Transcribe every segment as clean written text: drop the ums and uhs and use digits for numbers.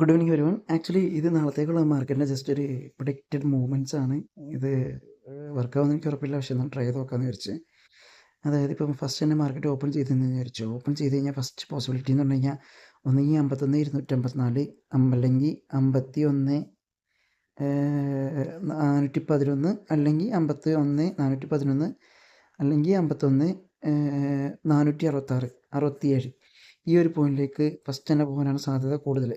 Good evening everyone. Actually ഇത് നാളത്തേക്കുള്ള മാർക്കറ്റിൻ്റെ just ഒരു പ്രൊഡിക്റ്റഡ് മൂവ്മെൻറ്റ്സ് ആണ്. ഇത് വർക്കാവുമെന്ന് എനിക്ക് ഉറപ്പില്ല, പക്ഷേ ഒന്ന് ട്രൈ ചെയ്ത് നോക്കാമെന്ന് വിചാരിച്ച്. അതായത് ഇപ്പം ഫസ്റ്റ് തന്നെ മാർക്കറ്റ് ഓപ്പൺ ചെയ്തെന്ന് വിചാരിച്ചു. ഓപ്പൺ ചെയ്ത് കഴിഞ്ഞാൽ ഫസ്റ്റ് പോസിബിലിറ്റി എന്ന് പറഞ്ഞു കഴിഞ്ഞാൽ ഒന്നെങ്കിൽ 51,254, അല്ലെങ്കിൽ 51,411, അല്ലെങ്കിൽ 51,411, അല്ലെങ്കിൽ 51,466, 67 ഈ ഒരു പോയിന്റിലേക്ക് ഫസ്റ്റ് തന്നെ പോകാനാണ് സാധ്യത കൂടുതൽ.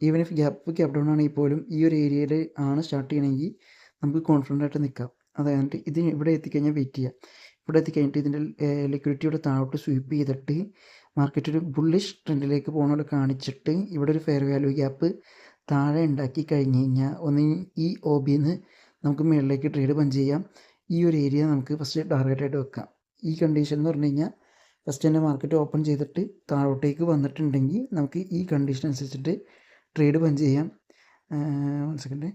ഈവൻ ഇഫ് ഗ്യാപ്പ് ഡൗൺ ആണെങ്കിൽ പോലും ഈ ഒരു ഏരിയയിൽ ആണ് സ്റ്റാർട്ട് ചെയ്യണമെങ്കിൽ നമുക്ക് കോൺഫിഡൻ്റ് ആയിട്ട് നിൽക്കാം. അതായത് ഇത് ഇവിടെ എത്തിക്കഴിഞ്ഞാൽ വെയിറ്റ് ചെയ്യാം. ഇവിടെ എത്തിക്കഴിഞ്ഞിട്ട് ഇതിൻ്റെ ലിക്വിഡിറ്റിയുടെ താഴോട്ട് സ്വീപ്പ് ചെയ്തിട്ട് മാർക്കറ്റ് ഒരു ബുള്ളിഷ് ട്രെൻഡിലേക്ക് പോകുന്നത് കാണിച്ചിട്ട് ഇവിടെ ഒരു ഫെയർ വാല്യൂ ഗ്യാപ്പ് താഴെ ഉണ്ടാക്കി കഴിഞ്ഞ് കഴിഞ്ഞാൽ ഒന്നെങ്കിൽ ഈ OBന്ന് നമുക്ക് മുകളിലേക്ക് ട്രേഡ് പഞ്ച് ചെയ്യാം. ഈ ഒരു ഏരിയ നമുക്ക് ഫസ്റ്റ് ടാർഗറ്റായിട്ട് വെക്കാം. ഈ കണ്ടീഷൻ എന്ന് പറഞ്ഞു കഴിഞ്ഞാൽ ഫസ്റ്റ് തന്നെ മാർക്കറ്റ് ഓപ്പൺ ചെയ്തിട്ട് താഴോട്ടേക്ക് വന്നിട്ടുണ്ടെങ്കിൽ നമുക്ക് ഈ കണ്ടീഷൻ അനുസരിച്ചിട്ട് ട്രേഡ് പഞ്ച് ചെയ്യാം. 1 സെക്കൻഡ്.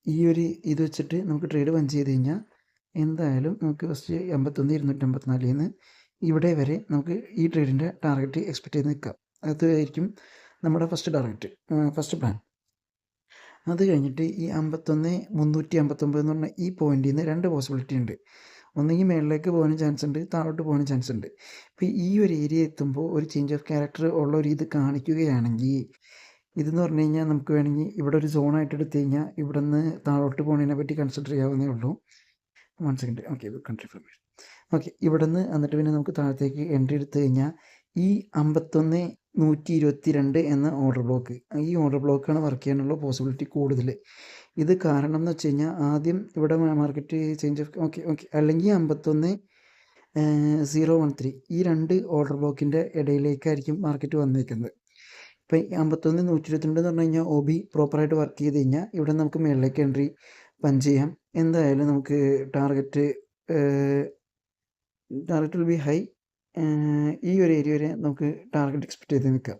ഈ ഒരു ഇത് വെച്ചിട്ട് നമുക്ക് ട്രേഡ് പഞ്ച് ചെയ്ത് കഴിഞ്ഞാൽ എന്തായാലും നമുക്ക് ഫസ്റ്റ് 51,254 ഇവിടെ വരെ നമുക്ക് ഈ ട്രേഡിൻ്റെ ടാർഗറ്റ് എക്സ്പെക്റ്റ് ചെയ്ത് നിൽക്കാം. അതായിരിക്കും നമ്മുടെ ഫസ്റ്റ് ടാർഗറ്റ്, ഫസ്റ്റ് പ്ലാൻ. അത് കഴിഞ്ഞിട്ട് ഈ 51,359 എന്ന് പറഞ്ഞ ഈ പോയിന്റിൽ നിന്ന് 2 പോസിബിലിറ്റി ഉണ്ട്. ഒന്നെങ്കിൽ മേളിലേക്ക് പോകാനും ചാൻസ് ഉണ്ട്, താഴോട്ട് പോകാനും ചാൻസ് ഉണ്ട്. ഇപ്പോൾ ഈ ഒരു ഏരിയ എത്തുമ്പോൾ ഒരു ചേഞ്ച് ഓഫ് ക്യാരക്ടർ ഉള്ള ഒരു ഇത് കാണിക്കുകയാണെങ്കിൽ ഇതെന്ന് പറഞ്ഞു കഴിഞ്ഞാൽ നമുക്ക് വേണമെങ്കിൽ ഇവിടെ ഒരു സോണായിട്ട് എടുത്തു കഴിഞ്ഞാൽ ഇവിടെ നിന്ന് താഴോട്ട് പോകുന്നതിനെ പറ്റി കൺസിഡർ ചെയ്യാവുന്നേ ഉള്ളൂ. 1 second. Okay, country formation. Okay, ഇവിടെ നിന്ന് എന്നിട്ട് പിന്നെ നമുക്ക് താഴത്തേക്ക് എൻട്രി എടുത്തു കഴിഞ്ഞാൽ ഈ 51,122 എന്ന ഓർഡർ ബ്ലോക്ക്, ഈ ഓർഡർ ബ്ലോക്കാണ് വർക്ക് ചെയ്യാനുള്ള പോസിബിലിറ്റി കൂടുതൽ. ഇത് കാരണം എന്ന് വെച്ച് കഴിഞ്ഞാൽ ആദ്യം ഇവിടെ മാർക്കറ്റ് ചേഞ്ച് ഓഫ് ഓക്കെ അല്ലെങ്കിൽ 51,013 ഈ 2 ഓർഡർ ബ്ലോക്കിൻ്റെ ഇടയിലേക്കായിരിക്കും മാർക്കറ്റ് വന്നിരിക്കുന്നത്. ഇപ്പം 51,122 എന്ന് പറഞ്ഞു കഴിഞ്ഞാൽ OB പ്രോപ്പറായിട്ട് വർക്ക് ചെയ്ത് കഴിഞ്ഞാൽ ഇവിടെ നമുക്ക് മുകളിലേക്ക് എൻട്രി പഞ്ച് ചെയ്യാം. എന്തായാലും നമുക്ക് ടാർഗറ്റ് വിൽ ബി ഹൈ. ഈ ഒരു ഏരിയ വരെ നമുക്ക് ടാർഗറ്റ് എക്സ്പെക്റ്റ് ചെയ്ത് നിൽക്കാം.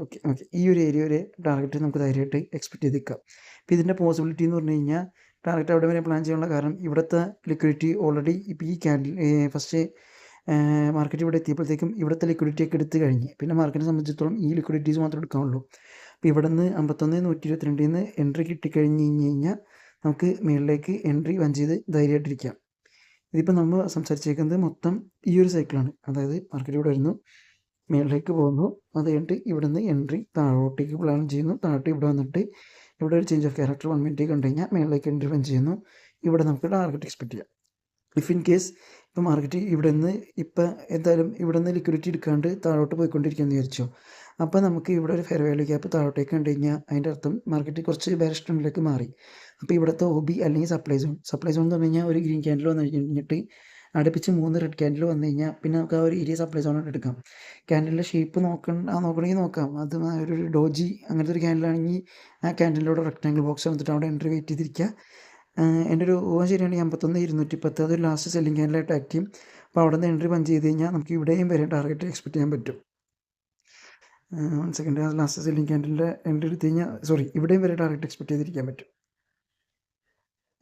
ഓക്കെ ഈ ഒരു ഏരിയ വരെ ടാർഗറ്റ് നമുക്ക് ധൈര്യമായിട്ട് എക്സ്പെക്റ്റ് ചെയ്ത് നിൽക്കാം. അപ്പോൾ ഇതിൻ്റെ പോസിബിലിറ്റി എന്ന് പറഞ്ഞു കഴിഞ്ഞാൽ ടാർഗറ്റ് അവിടെ വരെ പ്ലാൻ ചെയ്യാനുള്ള കാരണം ഇവിടുത്തെ ലിക്വിഡിറ്റി ഓൾറെഡി ഇപ്പോൾ ഈ ക്യാൻഡിൽ ഫസ്റ്റ് മാർക്കറ്റ് ഇവിടെ എത്തിയപ്പോഴത്തേക്കും ഇവിടുത്തെ ലിക്വിഡിറ്റിയൊക്കെ എടുത്ത് കഴിഞ്ഞ് പിന്നെ മാർക്കറ്റിനെ സംബന്ധിച്ചിടത്തോളം ഈ ലിക്വിഡിറ്റീസ് മാത്രമേ എടുക്കാനുള്ളൂ. അപ്പോൾ ഇവിടെ നിന്ന് 51,122 എൻട്രി കിട്ടിക്കഴിഞ്ഞ് കഴിഞ്ഞാൽ നമുക്ക് മുകളിലേക്ക് എൻട്രി പഞ്ച് ചെയ്ത് ധൈര്യമായിട്ടിരിക്കാം. ഇതിപ്പോൾ നമ്മൾ സംസാരിച്ചേക്കുന്നത് മൊത്തം ഈ ഒരു സൈക്കിളാണ്. അതായത് മാർക്കറ്റ് ഇവിടെ വരുന്നു, മുകളിലേക്ക് പോകുന്നു, അത് കഴിഞ്ഞിട്ട് ഇവിടെ നിന്ന് എൻട്രി താഴോട്ടേക്ക് പ്ലാൻ ചെയ്യുന്നു, താഴോട്ട് ഇവിടെ വന്നിട്ട് ഇവിടെ ഒരു ചേഞ്ച് ഓഫ് ക്യാരക്ടർ 1 മിനിറ്റ് കണ്ടു കഴിഞ്ഞാൽ മുകളിലേക്ക് എൻട്രി പഞ്ച് ചെയ്യുന്നു. ഇവിടെ നമുക്ക് ടാർഗറ്റ് എക്സ്പെക്റ്റ് ചെയ്യാം. ഇഫ് ഇൻ കേസ് ഇപ്പോൾ മാർക്കറ്റ് ഇവിടെ നിന്ന് ഇപ്പം എന്തായാലും ഇവിടെ നിന്ന് ലിക്വിഡിറ്റി എടുക്കാണ്ട് താഴോട്ട് പോയിക്കൊണ്ടിരിക്കുകയെന്ന് വിചാരിച്ചോ, അപ്പോൾ നമുക്ക് ഇവിടെ ഒരു ഫെയർ വാല്യൂ ഗ്യാപ്പ് താഴോട്ടേക്ക് കണ്ടു കഴിഞ്ഞാൽ അതിൻ്റെ അർത്ഥം മാർക്കറ്റ് കുറച്ച് ബെയറിഷ് ട്രെൻഡിലേക്ക് മാറി. അപ്പോൾ ഇവിടുത്തെ OB അല്ലെങ്കിൽ സപ്ലൈ സോൺ എന്ന് പറഞ്ഞു കഴിഞ്ഞാൽ ഒരു ഗ്രീൻ ക്യാൻഡിൽ വന്നു കഴിഞ്ഞിട്ട് അടുപ്പിച്ച് 3 റെഡ് ക്യാൻഡിൽ വന്നു കഴിഞ്ഞാൽ പിന്നെ നമുക്ക് ആ ഒരു ഏരിയ സപ്ലൈ സോണായിട്ട് എടുക്കാം. ക്യാൻഡിലിൻ്റെ ഷേപ്പ് നോക്കണമെങ്കിൽ നോക്കാം. അത് ഒരു ഡോജി അങ്ങനത്തെ ഒരു ക്യാൻഡിലാണെങ്കിൽ ആ ക്യാൻഡിലൂടെ റെക്ടാങ്കിൾ ബോക്സ് വന്നിട്ട് അവിടെ എൻട്രി വെയിറ്റ് ചെയ്തിരിക്കുക. എൻ്റെ ഒരു ഊഹം ശരിയാണെങ്കിൽ 51,210 അതൊരു ലാസ്റ്റ് സെല്ലിംഗ് ക്യാൻഡിലായിട്ട് ആക്ട് ചെയ്യും. അപ്പോൾ അവിടെ നിന്ന് എൻട്രി പഞ്ച് ചെയ്ത് കഴിഞ്ഞാൽ നമുക്ക് ഇവിടെയും വരെ ടാർഗറ്റ് എക്സ്പെക്റ്റ് ചെയ്യാൻ പറ്റും. 1 സെക്കൻഡ്. ആ ലാസ്റ്റ് സെല്ലിംഗ് ക്യാൻഡിലിൻ്റെ എൻട്രി എടുത്ത് കഴിഞ്ഞാൽ ഇവിടെയും വരെ ടാർഗറ്റ് എക്സ്പെക്റ്റ് ചെയ്തിരിക്കാൻ പറ്റും.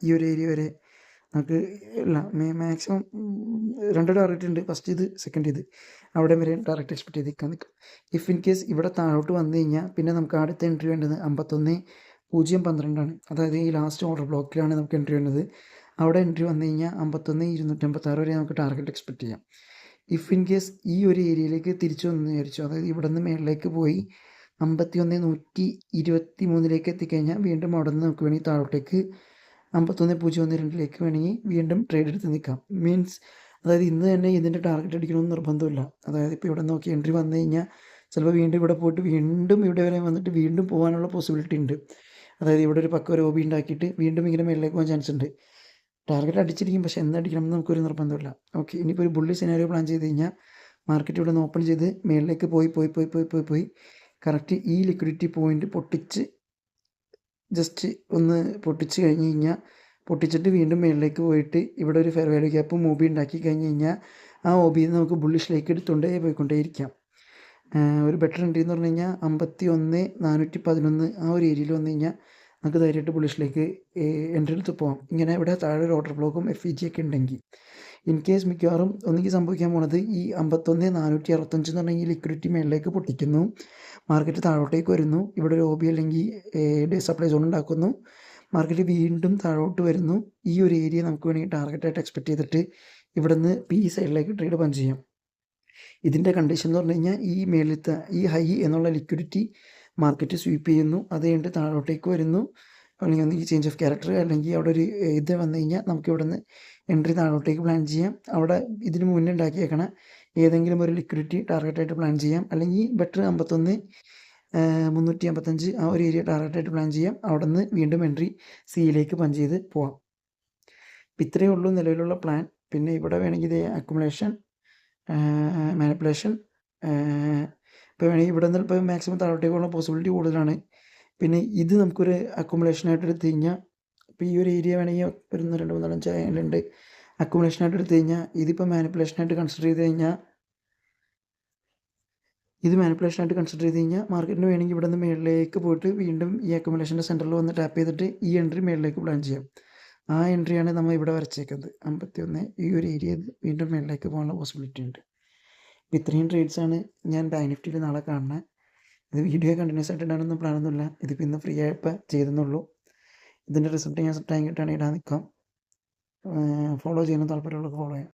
ഈ ഒരു ഏരിയ വരെ നമുക്ക് മാക്സിമം 2 ടാർഗറ്റ് ഉണ്ട്. ഫസ്റ്റ് ഇത്, സെക്കൻഡ് ഇത്, അവിടെ വരെ ടാർഗറ്റ് എക്സ്പെക്റ്റ് ചെയ്തിരിക്കാൻ നിൽക്കും. ഇഫ് ഇൻ കേസ് ഇവിടെ താഴോട്ട് വന്നു കഴിഞ്ഞാൽ പിന്നെ നമുക്ക് അടുത്ത എൻട്രി വേണ്ടത് 51,012 അതായത് ഈ ലാസ്റ്റ് ഓർഡർ ബ്ലോക്കിലാണ് നമുക്ക് എൻട്രി വേണ്ടത്. അവിടെ എൻട്രി വന്നു കഴിഞ്ഞാൽ 51,256 വരെ നമുക്ക് ടാർഗറ്റ് എക്സ്പെക്റ്റ് ചെയ്യാം. ഇഫ് ഇൻ കേസ് ഈ ഒരു ഏരിയയിലേക്ക് തിരിച്ചു വന്നു വിചാരിച്ചു, അതായത് ഇവിടെ നിന്ന് മേളിലേക്ക് പോയി 51,123 എത്തിക്കഴിഞ്ഞാൽ വീണ്ടും അവിടെ നിന്ന് നമുക്ക് വേണമെങ്കിൽ താഴോട്ടേക്ക് 51,012 വേണമെങ്കിൽ വീണ്ടും ട്രേഡ് എടുത്ത് നിൽക്കാം. മീൻസ് അതായത് ഇന്ന് തന്നെ ഇതിൻ്റെ ടാർഗറ്റ് അടിക്കണമെന്ന് നിർബന്ധമില്ല. അതായത് ഇപ്പോൾ ഇവിടെ നോക്കി എൻട്രി വന്നു കഴിഞ്ഞാൽ ചിലപ്പോൾ വീണ്ടും ഇവിടെ പോയിട്ട് വീണ്ടും ഇവിടെ വരെ വന്നിട്ട് വീണ്ടും പോകാനുള്ള പോസിബിലിറ്റി ഉണ്ട്. അതായത് ഇവിടെ ഒരു പക്ക ഒരു OB ഉണ്ടാക്കിയിട്ട് വീണ്ടും ഇങ്ങനെ മേളിലേക്ക് പോകാൻ ചാൻസ് ഉണ്ട്. ടാർഗറ്റ് അടിച്ചിരിക്കും, പക്ഷേ എന്തടിക്കണം എന്ന് നമുക്കൊരു നിർബന്ധമില്ല. ഓക്കെ, ഇനിയിപ്പോൾ ഒരു ബുള്ളി സിനാരിയോ പ്ലാൻ ചെയ്ത് കഴിഞ്ഞാൽ മാർക്കറ്റ് ഇവിടെ നിന്ന് ഓപ്പൺ ചെയ്ത് മേളിലേക്ക് പോയി കറക്റ്റ് ഈ ലിക്വിഡിറ്റി പോയിന്റ് ജസ്റ്റ് ഒന്ന് പൊട്ടിച്ച് കഴിഞ്ഞ് കഴിഞ്ഞാൽ പൊട്ടിച്ചിട്ട് വീണ്ടും മേളിലേക്ക് പോയിട്ട് ഇവിടെ ഒരു ഫെയർ വാല്യൂ ഗ്യാപ്പ് OB ഉണ്ടാക്കി കഴിഞ്ഞ് കഴിഞ്ഞാൽ ആ OBയിൽ നിന്ന് നമുക്ക് ബുള്ളിഷിലേക്ക് പോയിക്കൊണ്ടേയിരിക്കാം. ഒരു ബെറ്റർ എൻട്രി എന്ന് പറഞ്ഞു കഴിഞ്ഞാൽ 51,411 ആ ഒരു ഏരിയയിൽ വന്നു കഴിഞ്ഞാൽ നമുക്ക് ധൈര്യമായിട്ട് ബുള്ളിഷിലേക്ക് എൻട്രി എടുത്ത് പോകാം. ഇങ്ങനെ ഇവിടെ താഴെ ഒരു ഓർഡർ ബ്ലോക്കും FEG ഒക്കെ ഉണ്ടെങ്കിൽ ഇൻ കേസ് മിക്കവാറും ഒന്നുകിൽ സംഭവിക്കാൻ പോണത് ഈ 51,465 എന്ന് പറഞ്ഞ ഈ ലിക്വിഡിറ്റി മേളിലേക്ക് പൊട്ടിക്കുന്നു, മാർക്കറ്റ് താഴോട്ടേക്ക് വരുന്നു, ഇവിടെ ഒരു OB അല്ലെങ്കിൽ ഡേ സപ്ലൈ സോൺ ഉണ്ടാക്കുന്നു, മാർക്കറ്റ് വീണ്ടും താഴോട്ട് വരുന്നു. ഈ ഒരു ഏരിയ നമുക്ക് വേണമെങ്കിൽ ടാർഗറ്റായിട്ട് എക്സ്പെക്ട് ചെയ്തിട്ട് ഇവിടെ നിന്ന് ഈ സൈഡിലേക്ക് ട്രേഡ് പഞ്ച് ചെയ്യാം. ഇതിൻ്റെ കണ്ടീഷൻ എന്ന് പറഞ്ഞു കഴിഞ്ഞാൽ ഈ മേളിലത്തെ ഈ ഹൈ എന്നുള്ള ലിക്വിഡിറ്റി മാർക്കറ്റ് സ്വീപ്പ് ചെയ്യുന്നു, അത് കഴിഞ്ഞിട്ട് താഴോട്ടേക്ക് വരുന്നു, അല്ലെങ്കിൽ ഒന്നുകിൽ ചേഞ്ച് ഓഫ് ക്യാരക്ടർ അല്ലെങ്കിൽ അവിടെ ഒരു ഇത് വന്നു കഴിഞ്ഞാൽ നമുക്ക് ഇവിടെ നിന്ന് എൻട്രി താഴോട്ടേക്ക് പ്ലാൻ ചെയ്യാം. അവിടെ ഇതിന് മുന്നേ ഉണ്ടാക്കിയേക്കണ ഏതെങ്കിലും ഒരു ലിക്വിഡിറ്റി ടാർഗറ്റായിട്ട് പ്ലാൻ ചെയ്യാം, അല്ലെങ്കിൽ ബെറ്റർ 51,355 ആ ഒരു ഏരിയ ടാർഗറ്റായിട്ട് പ്ലാൻ ചെയ്യാം. അവിടെ നിന്ന് വീണ്ടും എൻട്രി സിയിലേക്ക് പഞ്ച് ചെയ്ത് പോവാം. അപ്പം ഇത്രയേ ഉള്ളൂ നിലവിലുള്ള പ്ലാൻ. പിന്നെ ഇവിടെ വേണമെങ്കിൽ ഇത് അക്കുമുലേഷൻ, മാനിപ്പുലേഷൻ, ഇപ്പോൾ വേണമെങ്കിൽ ഇവിടെ നിന്ന് ഇപ്പോൾ മാക്സിമം താഴോട്ടേക്കുള്ള പോസിബിലിറ്റി കൂടുതലാണ്. പിന്നെ ഇത് നമുക്കൊരു അക്കുമുലേഷനായിട്ട് എടുത്തു കഴിഞ്ഞാൽ ഇപ്പോൾ ഈ ഒരു ഏരിയ വേണമെങ്കിൽ ഒരു 1, 2, 3, 4, 5 ഉണ്ട് അക്കുമുലേഷനായിട്ട് എടുത്തു കഴിഞ്ഞാൽ ഇതിപ്പോൾ മാനിപ്പുലേഷനായിട്ട് കൺസിഡർ ചെയ്ത് കഴിഞ്ഞാൽ മാർക്കറ്റിന് വേണമെങ്കിൽ ഇവിടെ നിന്ന് മേളിലേക്ക് പോയിട്ട് വീണ്ടും ഈ അക്കുമുലേഷൻ്റെ സെൻറ്ററിൽ വന്ന് ടാപ്പ് ചെയ്തിട്ട് ഈ എൻട്രി മേളിലേക്ക് പ്ലാൻ ചെയ്യാം. ആ എൻട്രിയാണ് നമ്മൾ ഇവിടെ വരച്ചേക്കുന്നത് 51. ഈ ഒരു ഏരിയയിൽ വീണ്ടും മേളിലേക്ക് പോകാനുള്ള പോസിബിലിറ്റി ഉണ്ട്. അപ്പോൾ ഇത്രയും ട്രേഡ്സാണ് ഞാൻ ബാങ്ക് നിഫ്റ്റിയിൽ നാളെ കാണുന്നത്. ഇത് വീഡിയോ കണ്ടിന്യൂസ് ആയിട്ട് ഇടാനൊന്നും പ്ലാനൊന്നുമില്ല, ഇതിപ്പോൾ ഇന്ന് ഫ്രീ ആയപ്പോൾ ചെയ്തെന്നുള്ളൂ. ഇതിൻ്റെ റിസൾട്ട് ഞാൻ ടൈം കിട്ടുകയാണെങ്കിൽ ഇടാൻ നിൽക്കാം. ഫോളോ ചെയ്യാൻ താല്പര്യമുള്ളവർക്ക് ഫോളോ ചെയ്യാം.